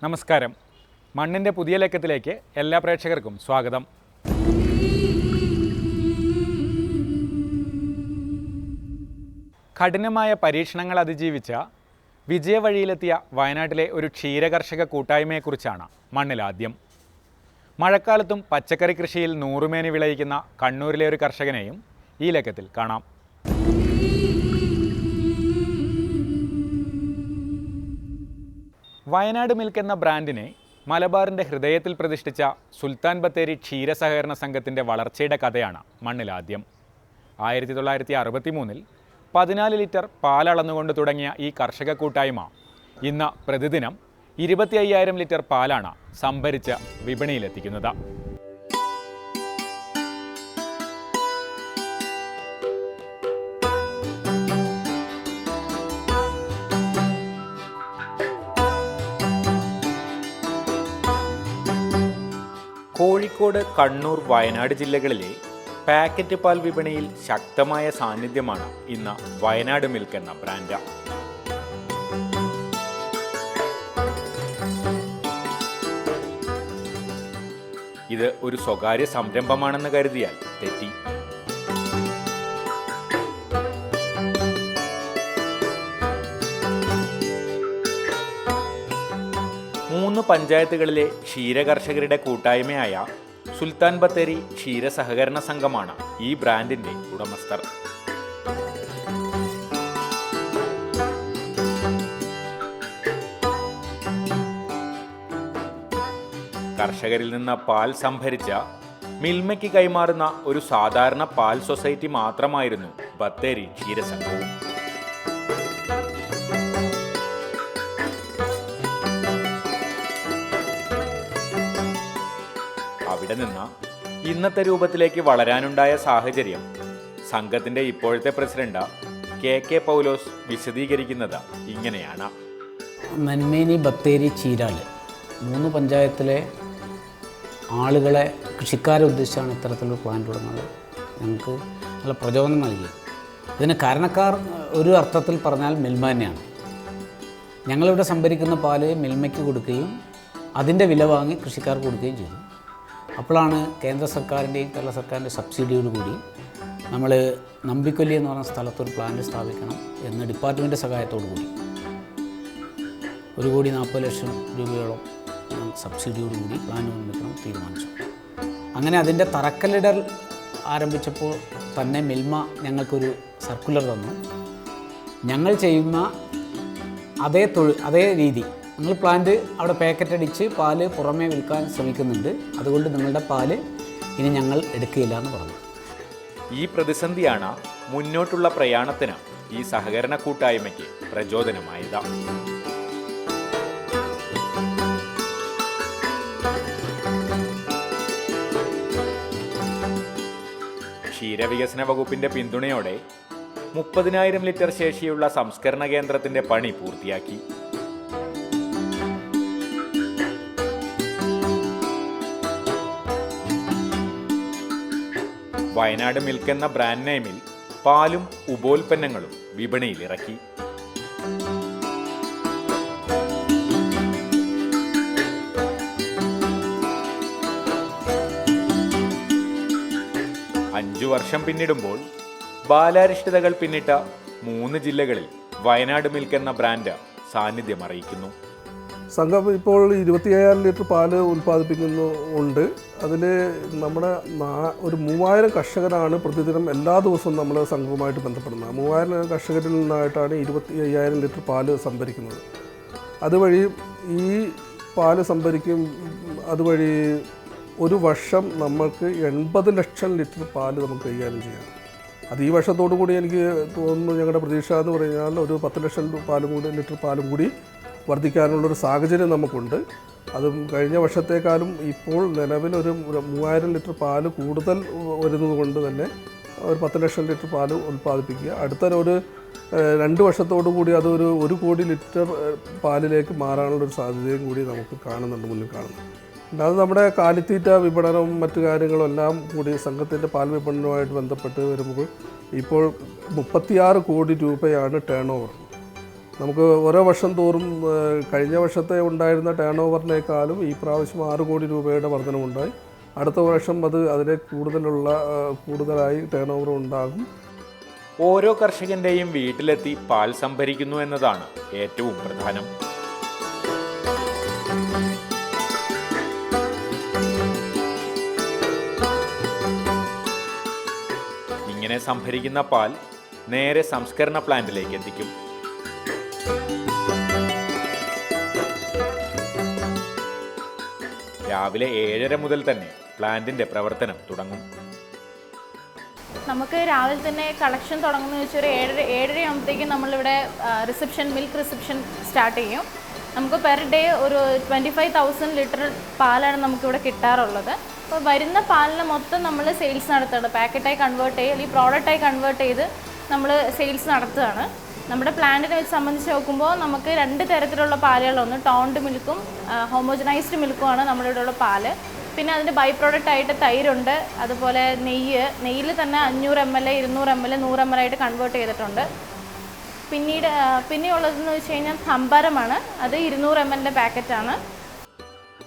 നമസ്കാരം. മണ്ണിൻ്റെ പുതിയ ലക്കത്തിലേക്ക് എല്ലാ പ്രേക്ഷകർക്കും സ്വാഗതം. കഠിനമായ പരീക്ഷണങ്ങൾ അതിജീവിച്ച വിജയവഴിയിലെത്തിയ വയനാട്ടിലെ ഒരു ക്ഷീരകർഷക കൂട്ടായ്മയെക്കുറിച്ചാണ് മണ്ണിലാദ്യം. മഴക്കാലത്തും പച്ചക്കറി കൃഷിയിൽ നൂറുമേനി വിളയിക്കുന്ന കണ്ണൂരിലെ ഒരു കർഷകനെയും ഈ ലക്കത്തിൽ കാണാം. വയനാട് മിൽക്ക് എന്ന ബ്രാൻഡിനെ മലബാറിൻ്റെ ഹൃദയത്തിൽ പ്രതിഷ്ഠിച്ച സുൽത്താൻ ബത്തേരി ക്ഷീരസഹകരണ സംഘത്തിൻ്റെ വളർച്ചയുടെ കഥയാണ് മണ്ണിലാദ്യം. 1963 14 ലിറ്റർ പാലളന്നുകൊണ്ട് തുടങ്ങിയ ഈ കർഷക കൂട്ടായ്മ ഇന്ന് പ്രതിദിനം 25,000 ലിറ്റർ പാലാണ് സംഭരിച്ച് വിപണിയിലെത്തിക്കുന്നത്. കോഴിക്കോട്, കണ്ണൂർ, വയനാട് ജില്ലകളിലെ പാക്കറ്റ് പാൽ വിപണിയിൽ ശക്തമായ സാന്നിധ്യമാണ് ഇന്ന് വയനാട് മിൽക്ക് എന്ന ബ്രാൻഡ്. ഇത് ഒരു സ്വകാര്യ സംരംഭമാണെന്ന് കരുതിയാൽ തെറ്റി. മൂന്ന് പഞ്ചായത്തുകളിലെ ക്ഷീരകർഷകരുടെ കൂട്ടായ്മയായ സുൽത്താൻ ബത്തേരി ക്ഷീര സഹകരണ സംഘമാണ് ഈ ബ്രാൻഡിന്റെ ഉടമസ്ഥർ. കർഷകരിൽ നിന്ന് പാൽ സംഭരിച്ച മിൽമയ്ക്ക് കൈമാറുന്ന ഒരു സാധാരണ പാൽ സൊസൈറ്റി മാത്രമായിരുന്നു ബത്തേരി ക്ഷീരസംഘവും. അവിടെ നിന്ന് ഇന്നത്തെ രൂപത്തിലേക്ക് വളരാനുണ്ടായ സാഹചര്യം സംഘത്തിന്റെ ഇപ്പോഴത്തെ പ്രസിഡന്റ് കെ പൗലോസ് വിശദീകരിക്കുന്നത് ഇങ്ങനെയാണ്. നന്മേനി, ബത്തേരി, ചീരാല് 3 പഞ്ചായത്തിലെ ആളുകളെ, കൃഷിക്കാരെ ഉദ്ദേശിച്ചാണ് ഇത്തരത്തിലൊരു പ്ലാൻ തുടങ്ങുന്നത്. ഞങ്ങൾക്ക് നല്ല പ്രചോദനം നൽകി. ഇതിന് കാരണക്കാർ ഒരു അർത്ഥത്തിൽ പറഞ്ഞാൽ മിൽമ തന്നെയാണ്. ഞങ്ങളിവിടെ സംഭരിക്കുന്ന പാല് മിൽമയ്ക്ക് കൊടുക്കുകയും അതിൻ്റെ വില വാങ്ങി കൃഷിക്കാർക്ക് കൊടുക്കുകയും ചെയ്തു. അപ്പോഴാണ് കേന്ദ്ര സർക്കാരിൻ്റെയും കേരള സർക്കാരിൻ്റെ സബ്സിഡിയോടുകൂടി നമ്മൾ നമ്പിക്കൊല്ലി എന്ന് പറഞ്ഞ സ്ഥലത്തൊരു പ്ലാന്റ് സ്ഥാപിക്കണം എന്ന് ഡിപ്പാർട്ട്മെൻറ്റ് സഹായത്തോടു കൂടി 1,40,00,000 രൂപയോളം സബ്സിഡിയോടുകൂടി പ്ലാന്റ് നിർമ്മിക്കണം തീരുമാനിച്ചു. അങ്ങനെ അതിൻ്റെ തറക്കല്ലിടൽ ആരംഭിച്ചപ്പോൾ തന്നെ മിൽമ ഞങ്ങൾക്കൊരു സർക്കുലർ തന്നു. ഞങ്ങൾ ചെയ്യുന്ന അതേ രീതി നിങ്ങൾ പ്ലാന്റ് അവിടെ പാക്കറ്റ് അടിച്ച് പാല് പുറമേ വിൽക്കാൻ ശ്രമിക്കുന്നുണ്ട്, അതുകൊണ്ട് നിങ്ങളുടെ പാല് ഇനി ഞങ്ങൾ എടുക്കുകയില്ല എന്ന് പറഞ്ഞു. ഈ പ്രതിസന്ധിയാണ് മുന്നോട്ടുള്ള പ്രയാണത്തിന് ഈ സഹകരണ കൂട്ടായ്മയ്ക്ക് പ്രചോദനമായത്. ക്ഷീരവികസന വകുപ്പിന്റെ പിന്തുണയോടെ 30,000 ലിറ്റർ ശേഷിയുള്ള സംസ്കരണ കേന്ദ്രത്തിന്റെ പണി പൂർത്തിയാക്കി. വയനാട് മിൽക്ക് എന്ന ബ്രാൻഡ് നെയിമിൽ പാലും ഉപോൽപ്പന്നങ്ങളും വിപണിയിൽ ഇറക്കി. അഞ്ചു വർഷം പിന്നിടുമ്പോൾ ബാലാരിഷ്ടതകൾ പിന്നിട്ട 3 ജില്ലകളിൽ വയനാട് മിൽക്ക് എന്ന ബ്രാൻഡ് സാന്നിധ്യം അറിയിക്കുന്നു. സംഘം ഇപ്പോൾ 25,000 ലിറ്റർ പാല് ഉൽപ്പാദിപ്പിക്കുന്നുണ്ട്. അതിൽ നമ്മുടെ ഒരു 3,000 കർഷകരാണ് പ്രതിദിനം എല്ലാ ദിവസവും നമ്മൾ സംഘവുമായിട്ട് ബന്ധപ്പെടുന്നത്. 3,000 കർഷകരിൽ നിന്നായിട്ടാണ് 25,000 ലിറ്റർ പാല് സംഭരിക്കുന്നത്. അതുവഴി ഈ പാല് സംഭരിക്കും. അതുവഴി ഒരു വർഷം നമുക്ക് 80 ലക്ഷം ലിറ്റർ പാല് നമുക്ക് കൈകാര്യം ചെയ്യാം. അത് ഈ വർഷത്തോടു കൂടി എനിക്ക് തോന്നുന്നു, ഞങ്ങളുടെ പ്രതീക്ഷ എന്ന് പറഞ്ഞാൽ ഒരു 10 ലക്ഷം ലിറ്റർ പാലും കൂടി വർദ്ധിക്കാനുള്ളൊരു സാഹചര്യം നമുക്കുണ്ട്. അതും കഴിഞ്ഞ വർഷത്തേക്കാളും ഇപ്പോൾ നിലവിൽ ഒരു 3,000 ലിറ്റർ പാല് കൂടുതൽ വരുന്നത് കൊണ്ട് തന്നെ ഒരു 10 ലക്ഷം ലിറ്റർ പാല് ഉൽപ്പാദിപ്പിക്കുക. അടുത്ത ഒരു 2 വർഷത്തോടു കൂടി അതൊരു 1 കോടി ലിറ്റർ പാലിലേക്ക് മാറാനുള്ളൊരു സാധ്യതയും കൂടി നമുക്ക് മുന്നിൽ കാണുന്നു. അത് നമ്മുടെ കാലിത്തീറ്റ വിപണനവും മറ്റു കാര്യങ്ങളും എല്ലാം കൂടി സംഘത്തിൻ്റെ പാൽ വിപണനവുമായിട്ട് ബന്ധപ്പെട്ട് വരുമ്പോൾ ഇപ്പോൾ 36 കോടി രൂപയാണ് ടേൺ ഓവർ. നമുക്ക് ഓരോ വർഷം തോറും കഴിഞ്ഞ വർഷത്തെ ഉണ്ടായിരുന്ന ടേൺ ഓവറിനേക്കാളും ഈ പ്രാവശ്യം 6 കോടി രൂപയുടെ വർധനമുണ്ടായി. അടുത്ത വർഷം അതിലെ കൂടുതലായി ടേൺ ഓവർ ഉണ്ടാകും. ഓരോ കർഷകന്റെയും വീട്ടിലെത്തി പാൽ സംഭരിക്കുന്നു എന്നതാണ് ഏറ്റവും പ്രധാനം. ഇങ്ങനെ സംഭരിക്കുന്ന പാൽ നേരെ സംസ്കരണ പ്ലാന്റിലേക്ക് എത്തിക്കും. രാവിലെ 7:30 മുതൽ തന്നെ പ്ലാന്റിന്റെ പ്രവർത്തനം തുടങ്ങും. നമുക്ക് രാവിലെ തന്നെ കളക്ഷൻ തുടങ്ങുന്നത് വെച്ചാൽ ഒരു 7:30 ആകുമ്പോഴത്തേക്കും നമ്മളിവിടെ മിൽക്ക് റിസപ്ഷൻ സ്റ്റാർട്ട് ചെയ്യും. നമുക്ക് പെർ ഡേ ഒരു 25,000 ലിറ്റർ പാലാണ് നമുക്കിവിടെ കിട്ടാറുള്ളത്. അപ്പോൾ വരുന്ന പാലിനെ മൊത്തം നമ്മൾ സെയിൽസ് നടത്തുകയാണ്. പാക്കറ്റായി കൺവേർട്ട് ചെയ്യുക, അല്ലെങ്കിൽ പ്രോഡക്റ്റായി കൺവേർട്ട് ചെയ്ത് നമ്മൾ സെയിൽസ് നടത്തുകയാണ്. നമ്മുടെ പ്ലാന്റിനെ വെച്ച് സംബന്ധിച്ച് നോക്കുമ്പോൾ നമുക്ക് 2 തരത്തിലുള്ള പാലുകളൊന്ന് ടോൺഡ് മിൽക്കും ഹോമോജനൈസ്ഡ് മിൽക്കുമാണ് നമ്മുടെ ഇവിടെയുള്ള പാല്. പിന്നെ അതിൻ്റെ ബൈ പ്രോഡക്റ്റ് ആയിട്ട് തൈരുണ്ട്, അതുപോലെ നെയ്യിൽ തന്നെ 500 ml 200 ml 100 ml ആയിട്ട് കൺവേർട്ട് ചെയ്തിട്ടുണ്ട്. പിന്നെയുള്ളതെന്ന് വെച്ച് കഴിഞ്ഞാൽ സംഭാരമാണ്, അത് 200 ml പാക്കറ്റാണ്.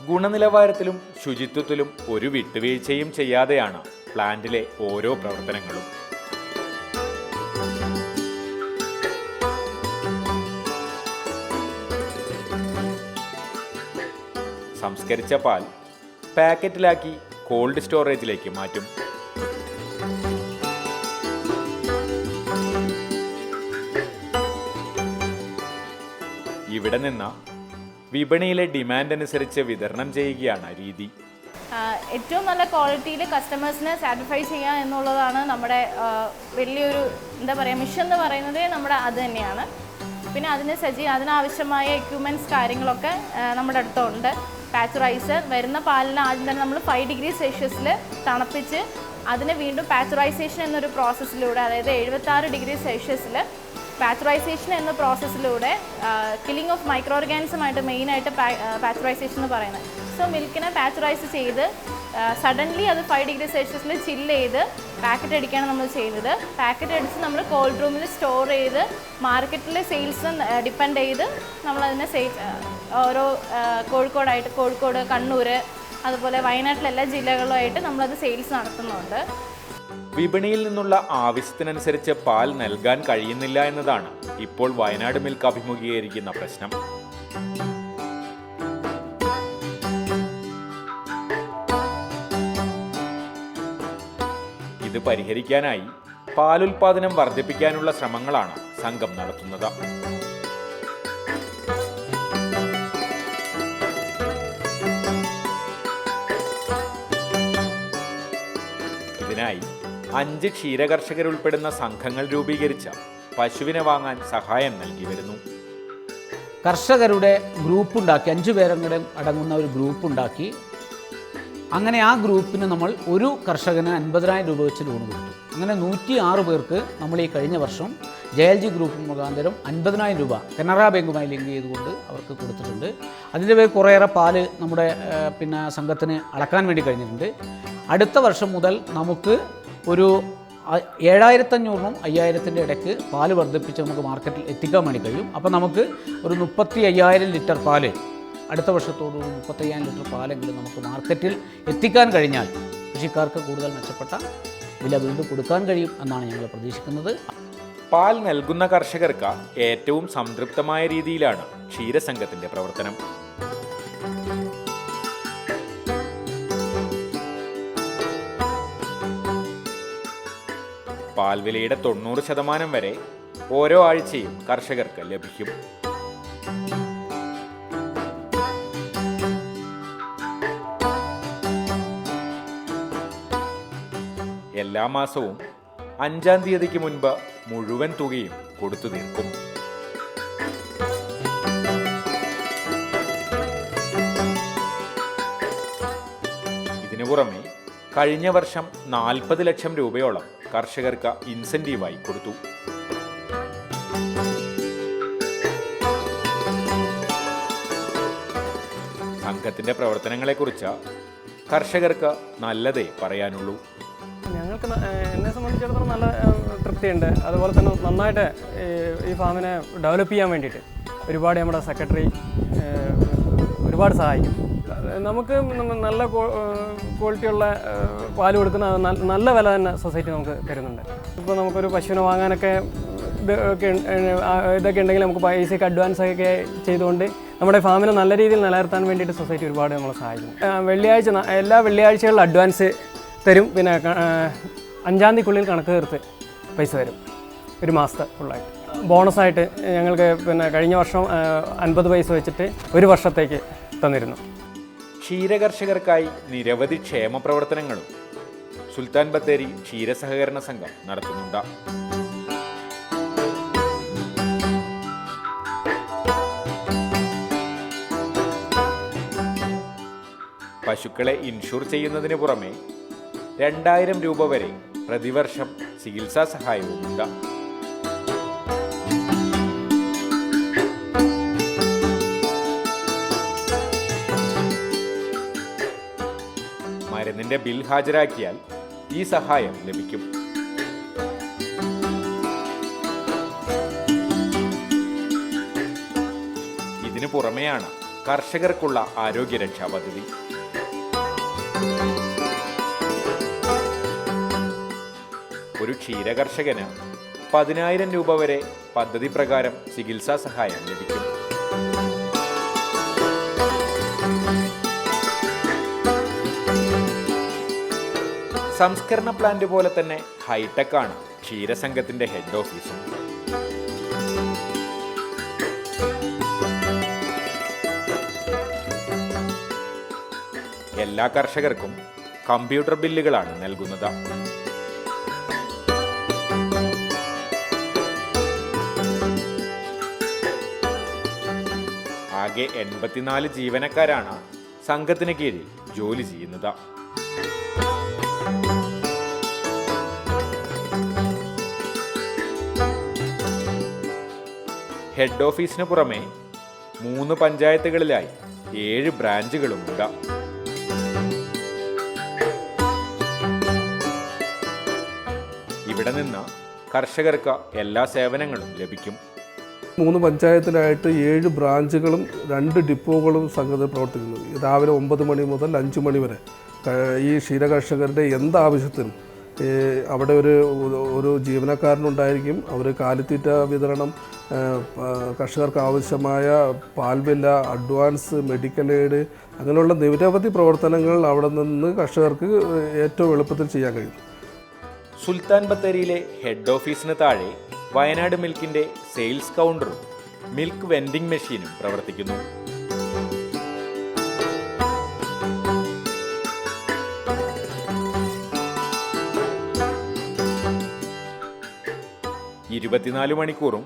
ഗുണനിലവാരത്തിലും ശുചിത്വത്തിലും ഒരു വിട്ടുവീഴ്ചയും ചെയ്യാതെയാണ് പ്ലാന്റിലെ ഓരോ പ്രവർത്തനങ്ങളും. സംസ്കരിച്ച പാൽ പാക്കറ്റിലാക്കി കോൾഡ് സ്റ്റോറേജിലേക്ക് മാറ്റും. ഇവിടെ നിന്ന് വിപണിയിലെ ഡിമാൻഡ് അനുസരിച്ച് വിതരണം ചെയ്യുകയാണ് രീതി. ഏറ്റവും നല്ല ക്വാളിറ്റിയിൽ കസ്റ്റമേഴ്സിനെ സാറ്റിസ്ഫൈ ചെയ്യുക എന്നുള്ളതാണ് നമ്മുടെ വലിയൊരു മിഷൻ എന്ന് പറയുന്നത് നമ്മുടെ അത് തന്നെയാണ്. പിന്നെ അതിനാവശ്യമായ എക്യുപ്മെൻറ്റ്സ് കാര്യങ്ങളൊക്കെ നമ്മുടെ അടുത്തുണ്ട്. പാച്ചറൈസർ വരുന്ന പാലിന് ആദ്യം തന്നെ നമ്മൾ 5 ഡിഗ്രി സെൽഷ്യസിൽ തണുപ്പിച്ച് അതിനെ വീണ്ടും പാച്ചറൈസേഷൻ എന്നൊരു പ്രോസസ്സിലൂടെ, അതായത് 76 ഡിഗ്രി സെൽഷ്യസിൽ പാച്ചറൈസേഷൻ എന്ന പ്രോസസ്സിലൂടെ കില്ലിംഗ് ഓഫ് മൈക്രോ ഓർഗാനിസമായിട്ട് മെയിനായിട്ട് പാച്ചറൈസേഷൻ എന്ന് പറയുന്നത്. സോ മിൽക്കിനെ പാച്ചറൈസ് ചെയ്ത് സഡൻലി അത് 5 ഡിഗ്രി സെൽഷ്യസിൽ ചില്ല് ചെയ്ത് പാക്കറ്റ് അടിക്കുകയാണ് നമ്മൾ ചെയ്യുന്നത്. പാക്കറ്റ് അടിച്ച് നമ്മൾ കോൾഡ് റൂമിൽ സ്റ്റോർ ചെയ്ത് മാർക്കറ്റിലെ സെയിൽസ് ഡിപ്പെൻഡ് ചെയ്ത് നമ്മളതിനെ ഓരോ കോഴിക്കോട്, കണ്ണൂർ, അതുപോലെ വയനാട്ടിലെ എല്ലാ ജില്ലകളിലുമായിട്ട് നമ്മളത് സെയിൽസ് നടത്തുന്നുണ്ട്. വിപണിയിൽ നിന്നുള്ള ആവശ്യത്തിനനുസരിച്ച് പാൽ നൽകാൻ കഴിയുന്നില്ല എന്നതാണ് ഇപ്പോൾ വയനാട് മിൽക്ക് അഭിമുഖീകരിക്കുന്ന പ്രശ്നം. ഇത് പരിഹരിക്കാനായി പാലുൽപാദനം വർദ്ധിപ്പിക്കാനുള്ള ശ്രമങ്ങളാണ് സംഘം നടത്തുന്നത്. ഇതിനായി 5 ക്ഷീരകർഷകരുൾപ്പെടുന്ന സംഘങ്ങൾ രൂപീകരിച്ച പശുവിനെ വാങ്ങാൻ സഹായം നൽകി വരുന്നു. കർഷകരുടെ ഗ്രൂപ്പുണ്ടാക്കി 5 പേരുടെ അടങ്ങുന്ന ഒരു ഗ്രൂപ്പുണ്ടാക്കി അങ്ങനെ ആ ഗ്രൂപ്പിന് നമ്മൾ ഒരു കർഷകന് 50,000 രൂപ വെച്ച് ലോൺ കൊടുത്തു. അങ്ങനെ 106 പേർക്ക് നമ്മൾ ഈ കഴിഞ്ഞ വർഷം JLG ഗ്രൂപ്പ് മുഖാന്തരം 50,000 രൂപ കനറ ബാങ്കുമായി ലിങ്ക് ചെയ്തുകൊണ്ട് അവർക്ക് കൊടുത്തിട്ടുണ്ട്. അതിൻ്റെ പേര് കുറേയേറെ പാല് നമ്മുടെ സംഘത്തിന് അളക്കാൻ വേണ്ടി കഴിഞ്ഞിട്ടുണ്ട്. അടുത്ത വർഷം മുതൽ നമുക്ക് ഒരു 7,500-നും 5,000-ൻ്റെ ഇടയ്ക്ക് പാല് വർദ്ധിപ്പിച്ച് നമുക്ക് മാർക്കറ്റിൽ എത്തിക്കാൻ വേണ്ടി കഴിയും. അപ്പോൾ നമുക്ക് ഒരു 35,000 ലിറ്റർ പാല് അടുത്ത വർഷത്തോടുകൂടി 35,000 ലിറ്റർ പാലെങ്കിലും നമുക്ക് മാർക്കറ്റിൽ എത്തിക്കാൻ കഴിഞ്ഞാൽ കൃഷിക്കാർക്ക് കൂടുതൽ മെച്ചപ്പെട്ട വില വീണ്ടും കൊടുക്കാൻ കഴിയും എന്നാണ് ഞങ്ങൾ പ്രതീക്ഷിക്കുന്നത്. പാൽ നൽകുന്ന കർഷകർക്ക് ഏറ്റവും സംതൃപ്തമായ രീതിയിലാണ് ക്ഷീരസംഘത്തിന്റെ പ്രവർത്തനം. പാൽവിലയുടെ 90% വരെ ഓരോ ആഴ്ചയും കർഷകർക്ക് ലഭിക്കും. എല്ലാ മാസവും 5-ാം തീയതിക്ക് മുൻപ് മുഴുവൻ തുകയും കൊടുത്തു തീർക്കും. ഇതിനു പുറമെ കഴിഞ്ഞ വർഷം 40 ലക്ഷം രൂപയോളം കർഷകർക്ക് ഇൻസെന്റീവായി കൊടുത്തു. സംഘത്തിന്റെ പ്രവർത്തനങ്ങളെക്കുറിച്ച് കർഷകർക്ക് നല്ലതേ പറയാനുള്ളൂ. ഞങ്ങൾക്ക് എന്നെ സംബന്ധിച്ചിടത്തോളം നല്ല തൃപ്തി ശക്തിയുണ്ട്. അതുപോലെ തന്നെ നന്നായിട്ട് ഈ ഫാമിനെ ഡെവലപ്പ് ചെയ്യാൻ വേണ്ടിയിട്ട് ഒരുപാട് നമ്മുടെ സെക്രട്ടറി ഒരുപാട് സഹായിക്കും. നമുക്ക് നല്ല ക്വാളിറ്റിയുള്ള പാല് കൊടുക്കുന്ന നല്ല വില തന്നെ സൊസൈറ്റി നമുക്ക് തരുന്നുണ്ട്. ഇപ്പോൾ നമുക്കൊരു പശുവിനെ വാങ്ങാനൊക്കെ ഇതൊക്കെ ഉണ്ടെങ്കിൽ നമുക്ക് പൈസയൊക്കെ അഡ്വാൻസ് ഒക്കെ ചെയ്തുകൊണ്ട് നമ്മുടെ ഫാമിനെ നല്ല രീതിയിൽ നിലനിർത്താൻ വേണ്ടിയിട്ട് സൊസൈറ്റി ഒരുപാട് നമ്മളെ സഹായിക്കും. എല്ലാ വെള്ളിയാഴ്ചകളിലും അഡ്വാൻസ് തരും. പിന്നെ 5-ാം തീയതിക്കുള്ളിൽ കണക്ക് തീർത്ത് പൈസ തരും, ഒരു മാസത്തെ ഫുള്ളായിട്ട്. ബോണസായിട്ട് ഞങ്ങൾക്ക് പിന്നെ കഴിഞ്ഞ വർഷം 50 പൈസ വെച്ചിട്ട് ഒരു വർഷത്തേക്ക് തന്നിരുന്നു. ക്ഷീരകർഷകർക്കായി നിരവധി ക്ഷേമ പ്രവർത്തനങ്ങളും സുൽത്താൻ ബത്തേരി ക്ഷീരസഹകരണ സംഘം നടത്തുന്നുണ്ട്. പശുക്കളെ ഇൻഷുർ ചെയ്യുന്നതിന് പുറമെ 2000 രൂപ വരെ പ്രതിവർഷം ചികിത്സാ സഹായവുമുണ്ട്. മരുന്നിന്റെ ബിൽ ഹാജരാക്കിയാൽ ഈ സഹായം ലഭിക്കും. ഇതിനു പുറമെയാണ് കർഷകർക്കുള്ള ആരോഗ്യരക്ഷാ പദ്ധതി. ഒരു ക്ഷീരകർഷകന് 10,000 രൂപ വരെ പദ്ധതി പ്രകാരം ചികിത്സാ സഹായം ലഭിക്കും. സംസ്കരണ പ്ലാന്റ് പോലെ തന്നെ ഹൈടെക് ആണ് ക്ഷീരസംഘത്തിന്റെ ഹെഡ് ഓഫീസും. എല്ലാ കർഷകർക്കും കമ്പ്യൂട്ടർ ബില്ലുകളാണ് നൽകുന്നത്. ആകെ 84 ജീവനക്കാരാണ് സംഘത്തിന് കീഴിൽ ജോലി ചെയ്യുന്നത്. ഹെഡ് ഓഫീസിന് പുറമെ 3 പഞ്ചായത്തുകളിലായി 7 ബ്രാഞ്ചുകളുമുണ്ട്. ഇവിടെ നിന്ന് കർഷകർക്ക് എല്ലാ സേവനങ്ങളും ലഭിക്കും. 3 പഞ്ചായത്തിലായിട്ട് 7 ബ്രാഞ്ചുകളും 2 ഡിപ്പോകളും സംഘത്തിൽ പ്രവർത്തിക്കുന്നു. രാവിലെ 9 മണി മുതൽ 5 മണി വരെ ഈ ക്ഷീരകർഷകരുടെ എന്താവശ്യത്തിനും അവിടെ ഒരു ജീവനക്കാരനുണ്ടായിരിക്കും. അവർ കാലിത്തീറ്റ വിതരണം, കർഷകർക്ക് ആവശ്യമായ പാൽവില, അഡ്വാൻസ്, മെഡിക്കൽ എയ്ഡ്, അങ്ങനെയുള്ള നിരവധി പ്രവർത്തനങ്ങൾ അവിടെ നിന്ന് കർഷകർക്ക് ഏറ്റവും എളുപ്പത്തിൽ ചെയ്യാൻ കഴിയും. സുൽത്താൻ ബത്തേരിയിലെ ഹെഡ് ഓഫീസിന് താഴെ വയനാട് മിൽക്കിന്റെ സെയിൽസ് കൗണ്ടറും മിൽക്ക് വെൻഡിംഗ് മെഷീനും പ്രവർത്തിക്കുന്നു. മണിക്കൂറും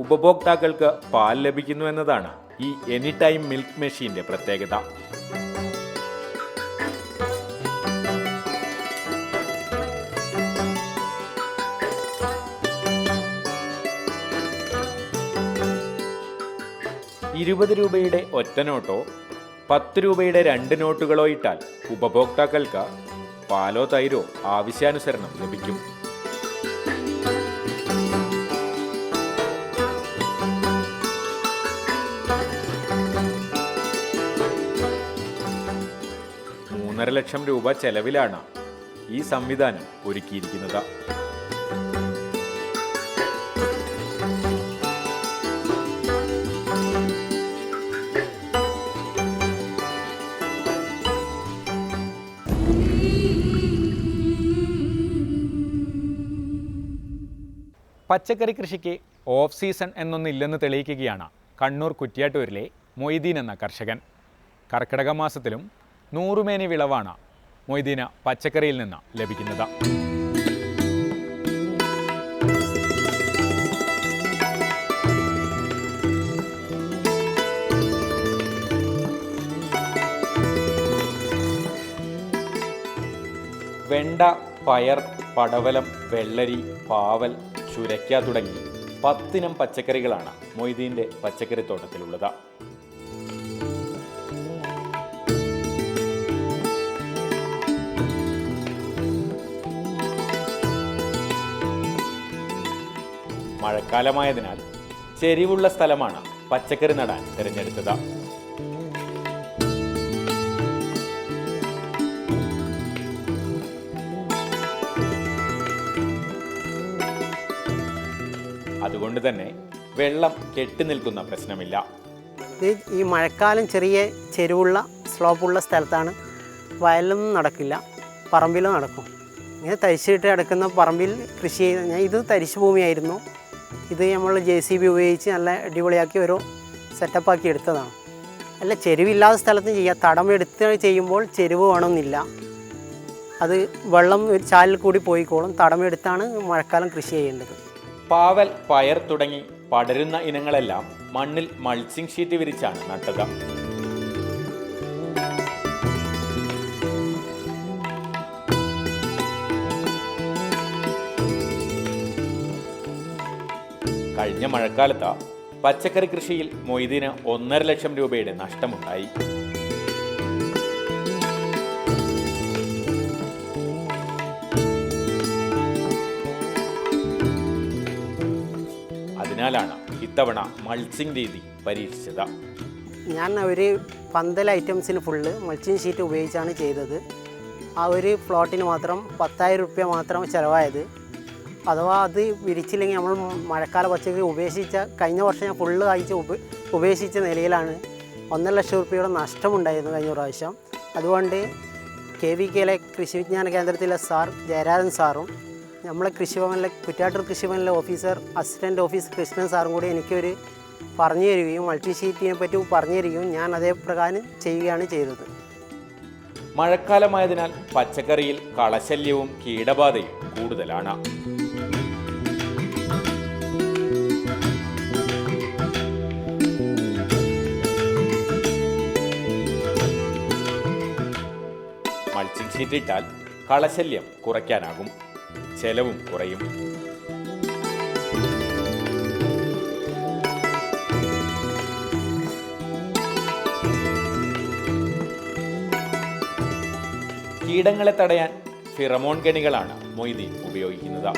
ഉപഭോക്താക്കൾക്ക് പാൽ ലഭിക്കുന്നു എന്നതാണ് ഈ എനി ടൈം മിൽക്ക് മെഷീന്റെ പ്രത്യേകത. ₹20 ഒറ്റ നോട്ടോ 10 രൂപയുടെ 2 നോട്ടുകളോ ഇട്ടാൽ ഉപഭോക്താക്കൾക്ക് പാലോ തൈരോ ആവശ്യാനുസരണം ലഭിക്കും. $3.5 ലക്ഷം ചെലവിലാണ് ഈ സംവിധാനം ഒരുക്കിയിരിക്കുന്നത്. പച്ചക്കറി കൃഷിക്ക് ഓഫ് സീസൺ എന്നൊന്നില്ലെന്ന് തെളിയിക്കുകയാണ് കണ്ണൂർ കുറ്റ്യാട്ടൂരിലെ മൊയ്തീൻ എന്ന കർഷകൻ. കർക്കിടക മാസത്തിലും 100 മേനി വിളവാണ് മൊയ്തീന് പച്ചക്കറിയിൽ നിന്ന് ലഭിക്കുന്നത്. വെണ്ട, പയർ, പടവലം, വെള്ളരി, പാവൽ, ചുരയ്ക്ക തുടങ്ങി 10 ഇനം പച്ചക്കറികളാണ് മൊയ്തീൻ്റെ പച്ചക്കറിത്തോട്ടത്തിലുള്ളത്. മഴക്കാലമായതിനാൽ ചെരിവുള്ള സ്ഥലമാണ് പച്ചക്കറി നടാൻ തിരഞ്ഞെടുത്തത്. അതുകൊണ്ട് തന്നെ വെള്ളം കെട്ടിനിൽക്കുന്ന പ്രശ്നമില്ല. ഈ മഴക്കാലം ചെറിയ ചെരുവുള്ള സ്ലോപ്പുള്ള സ്ഥലത്താണ്. വയലൊന്നും നടക്കില്ല, പറമ്പിലും നടക്കും. ഇങ്ങനെ തരിച്ചിട്ട് കിടക്കുന്ന പറമ്പിൽ കൃഷി ചെയ്ത് ഞാൻ ഇത് തരിശു ഭൂമിയായിരുന്നു. ഇത് നമ്മൾ JCB ഉപയോഗിച്ച് നല്ല അടിപൊളിയാക്കി ഒരു സെറ്റപ്പാക്കി എടുത്തതാണ്. അല്ല, ചെരുവില്ലാത്ത സ്ഥലത്തും ചെയ്യാം. തടമെടുത്ത് ചെയ്യുമ്പോൾ ചെരുവ് വേണമെന്നില്ല. അത് വെള്ളം ഒരു ചാലിൽ കൂടി പോയിക്കോളും. തടമെടുത്താണ് മഴക്കാലം കൃഷി ചെയ്യേണ്ടത്. പാവൽ, പയർ തുടങ്ങി പടരുന്ന ഇനങ്ങളെല്ലാം മണ്ണിൽ മൾച്ചിങ് ഷീറ്റ് വിരിച്ചാണ് നട്ടത്. കഴിഞ്ഞ മഴക്കാലത്ത് പച്ചക്കറി കൃഷിയിൽ മൊയ്തീന് 1.5 ലക്ഷം രൂപയുടെ നഷ്ടമുണ്ടായി. അതിനാലാണ് ഇത്തവണ മൾച്ചിങ് രീതി പരീക്ഷിച്ചത്. ഞാൻ ഒരു പന്തൽ ഐറ്റംസിന് ഫുള്ള് മൾച്ചിങ് ഷീറ്റ് ഉപയോഗിച്ചാണ് ചെയ്തത്. ആ ഒരു പ്ലോട്ടിന് മാത്രം 10,000 രൂപ മാത്രം ചിലവായത്. അഥവാ അത് വിരിച്ചില്ലെങ്കിൽ നമ്മൾ മഴക്കാല പച്ചക്കറി ഉപേക്ഷിച്ച, കഴിഞ്ഞ വർഷം ഞാൻ ഫുള്ള് ആഴ്ച ഉപേക്ഷിച്ച നിലയിലാണ് 1.5 ലക്ഷം രൂപയുടെ നഷ്ടമുണ്ടായിരുന്നു കഴിഞ്ഞ പ്രാവശ്യം. അതുകൊണ്ട് KVKയിലെ കൃഷി വിജ്ഞാന കേന്ദ്രത്തിലെ സാർ ജയരാജൻ സാറും നമ്മളെ കൃഷിഭവനിലെ കുറ്റ്യാട്ടൂർ കൃഷിഭവനിലെ ഓഫീസർ അസിസ്റ്റൻറ്റ് ഓഫീസർ കൃഷ്ണൻ സാറും കൂടി എനിക്കൊരു പറഞ്ഞു തരികയും മൾട്ടി ഷീറ്റിനെ പറ്റി പറഞ്ഞു തരികയും ഞാൻ അതേ പ്രകാരം ചെയ്യുകയാണ് ചെയ്തത്. മഴക്കാലമായതിനാൽ പച്ചക്കറിയിൽ കളശല്യവും കീടബാധയും കൂടുതലാണ്. മൾച്ചിങ് ഷീറ്റ് ഇട്ടാൽ കളശല്യം കുറയ്ക്കാനാകും, ചെലവും കുറയും. കീടങ്ങളെ തടയാൻ ഫിറമോൺ കെണികളാണ് മൊയ്തീൻ ഉപയോഗിക്കുന്നത്.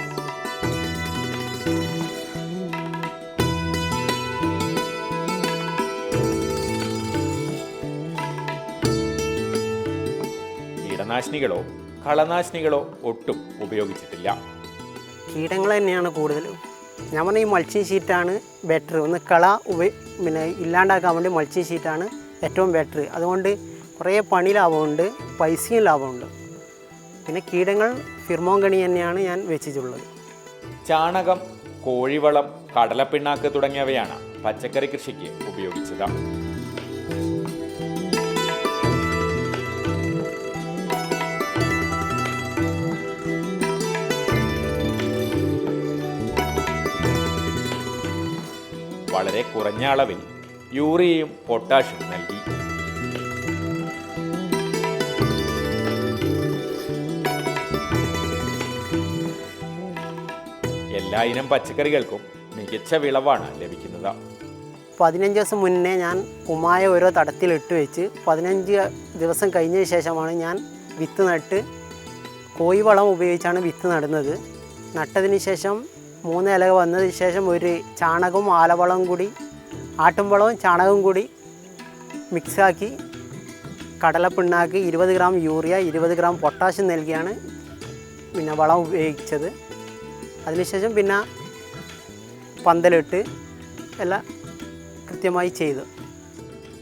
കീടനാശിനികളോ കളനാശിനികളോ ഒട്ടും ഉപയോഗിച്ചിട്ടില്ല. കീടങ്ങൾ തന്നെയാണ് കൂടുതലും. ഞാൻ പറഞ്ഞ ഈ മൾച്ചിങ് ഷീറ്റാണ് ബെറ്റർ. ഒന്ന് കള ഇല്ലാണ്ടാക്കാൻ വേണ്ടി മൾച്ചിങ് ഷീറ്റാണ് ഏറ്റവും ബെറ്റർ. അതുകൊണ്ട് കുറേ പണി ലാഭമുണ്ട്, പൈസയും ലാഭമുണ്ട്. പിന്നെ കീടങ്ങൾ ഫിർമോൺ കണി തന്നെയാണ് ഞാൻ വെച്ചിട്ടുള്ളത്. ചാണകം, കോഴിവളം, കടലപ്പിണ്ണാക്ക് തുടങ്ങിയവയാണ് പച്ചക്കറി കൃഷിക്ക് ഉപയോഗിച്ചത്. വളരെ കുറഞ്ഞ അളവിൽ യൂറിയയും പൊട്ടാഷ്യം നൽകി. എല്ലാ ഇനം പച്ചക്കറികൾക്കും മികച്ച വിളവാണ് ലഭിക്കുന്നത്. 15 ദിവസം മുന്നേ ഞാൻ കുമ്മായ ഓരോ തടത്തിലിട്ട് വെച്ച് 15 ദിവസം കഴിഞ്ഞ ശേഷമാണ് ഞാൻ വിത്ത് നട്ട് കോഴിവളം ഉപയോഗിച്ചാണ് വിത്ത് നടുന്നത്. നട്ടതിന് ശേഷം 3 ഇല വന്നതിന് ശേഷം ഒരു ചാണകവും ആലവളവും കൂടി, ആട്ടുംവളവും ചാണകവും കൂടി മിക്സാക്കി കടലപ്പിണ്ണാക്ക് 20 ഗ്രാം യൂറിയ 20 ഗ്രാം പൊട്ടാഷ്യം നൽകിയാണ് പിന്നെ വളം ഉപയോഗിച്ചത്. അതിനുശേഷം പിന്നെ പന്തലിട്ട് എല്ലാം കൃത്യമായി ചെയ്തു.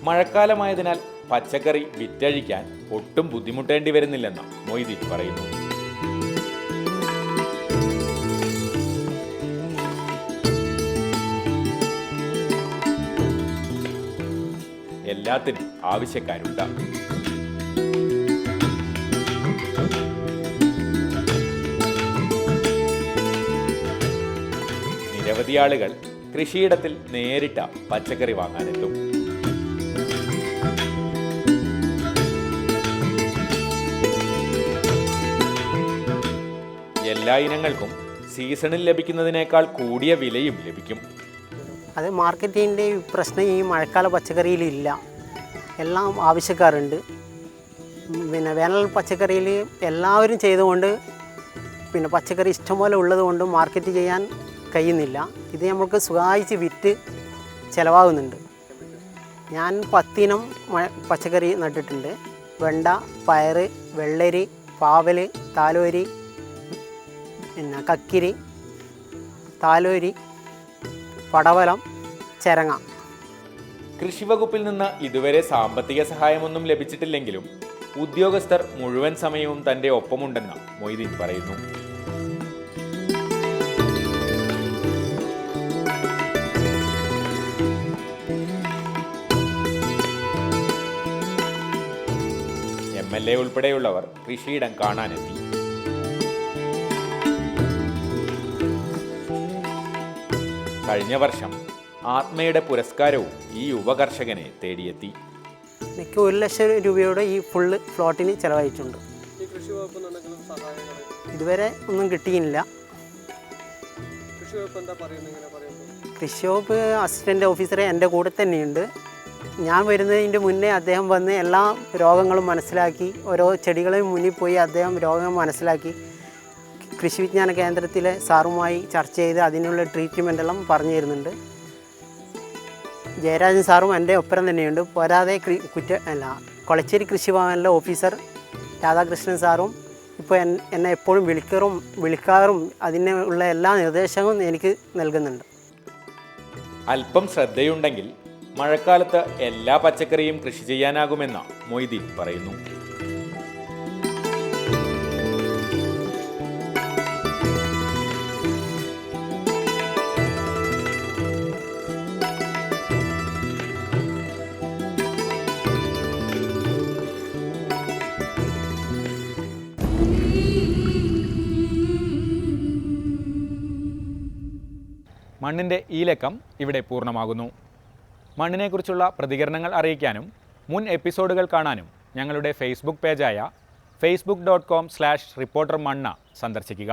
മഴക്കാലമായതിനാൽ പച്ചക്കറി വിറ്റഴിക്കാൻ ഒട്ടും ബുദ്ധിമുട്ടേണ്ടി വരുന്നില്ലെന്ന് മൊയ്തീൻ പറയുന്നു. എല്ലാത്തിനും ആവശ്യക്കാരുണ്ട്. നിരവധി ആളുകൾ കൃഷിയിടത്തിൽ നേരിട്ട് പച്ചക്കറി വാങ്ങാനെത്തും. എല്ലാ ഇനങ്ങൾക്കും സീസണിൽ ലഭിക്കുന്നതിനേക്കാൾ കൂടിയ വിലയും ലഭിക്കും. അത് മാർക്കറ്റിൻ്റെ പ്രശ്നം ഈ മഴക്കാല പച്ചക്കറിയിലില്ല. എല്ലാം ആവശ്യക്കാരുണ്ട്. പിന്നെ വേനൽ പച്ചക്കറിയിൽ എല്ലാവരും ചെയ്തുകൊണ്ട് പിന്നെ പച്ചക്കറി ഇഷ്ടംപോലെ ഉള്ളതുകൊണ്ട് മാർക്കറ്റ് ചെയ്യാൻ കഴിയുന്നില്ല. ഇത് നമുക്ക് സുഖമായിട്ട് വിറ്റ് ചിലവാകുന്നുണ്ട്. ഞാൻ 10 ഇനം പച്ചക്കറി നട്ടിട്ടുണ്ട്. വെണ്ട, പയർ, വെള്ളരി, പാവൽ, താലോരി, പിന്നെ കക്കിരി, താലോരി, പടവലം, ചിരങ്ങ. കൃഷിവകുപ്പിൽ നിന്ന് ഇതുവരെ സാമ്പത്തിക സഹായമൊന്നും ലഭിച്ചിട്ടില്ലെങ്കിലും ഉദ്യോഗസ്ഥർ മുഴുവൻ സമയവും തൻ്റെ ഒപ്പമുണ്ടെന്ന് മൊയ്തീൻ പറയുന്നു. MLA ഉൾപ്പെടെയുള്ളവർ കൃഷിയിടം കാണാനെത്തി. കഴിഞ്ഞ വർഷം ആത്മയുടെ പുരസ്കാരവും ഈ യുവകർഷകനെ തേടിയെത്തി. എനിക്ക് 1 ലക്ഷം രൂപയുടെ ഈ ഫുള്ള് ഫ്ലോട്ടിന് ചിലവായിട്ടുണ്ട്. ഇതുവരെ ഒന്നും കിട്ടിയില്ല. കൃഷി വകുപ്പ് അസിസ്റ്റൻ്റ് ഓഫീസറെ എൻ്റെ കൂടെ തന്നെയുണ്ട്. ഞാൻ വരുന്നതിൻ്റെ മുന്നേ അദ്ദേഹം വന്ന് എല്ലാ രോഗങ്ങളും മനസ്സിലാക്കി, ഓരോ ചെടികളെയും മുന്നിൽ പോയി അദ്ദേഹം രോഗം മനസ്സിലാക്കി കൃഷി വിജ്ഞാന കേന്ദ്രത്തിലെ സാറുമായി ചർച്ച ചെയ്ത് അതിനുള്ള ട്രീറ്റ്മെൻറ്റെല്ലാം പറഞ്ഞു തരുന്നുണ്ട്. ജയരാജൻ സാറും എൻ്റെ ഒപ്പരം തന്നെയുണ്ട്. പോരാതെ കൊളച്ചേരി കൃഷിഭവനിലെ ഓഫീസർ രാധാകൃഷ്ണൻ സാറും ഇപ്പോൾ എന്നെ എപ്പോഴും വിളിക്കാറും അതിനുള്ള എല്ലാ നിർദ്ദേശവും എനിക്ക് നൽകുന്നുണ്ട്. അല്പം ശ്രദ്ധയുണ്ടെങ്കിൽ മഴക്കാലത്ത് എല്ലാ പച്ചക്കറിയും കൃഷി ചെയ്യാനാകുമെന്ന് മൊയ്തീൻ പറയുന്നു. മണ്ണിൻ്റെ ഈ ലക്കം ഇവിടെ പൂർണ്ണമാകുന്നു. മണ്ണിനെക്കുറിച്ചുള്ള പ്രതികരണങ്ങൾ അറിയിക്കാനും മുൻ എപ്പിസോഡുകൾ കാണാനും ഞങ്ങളുടെ ഫേസ്ബുക്ക് പേജായ facebook.com/reportermanna സന്ദർശിക്കുക.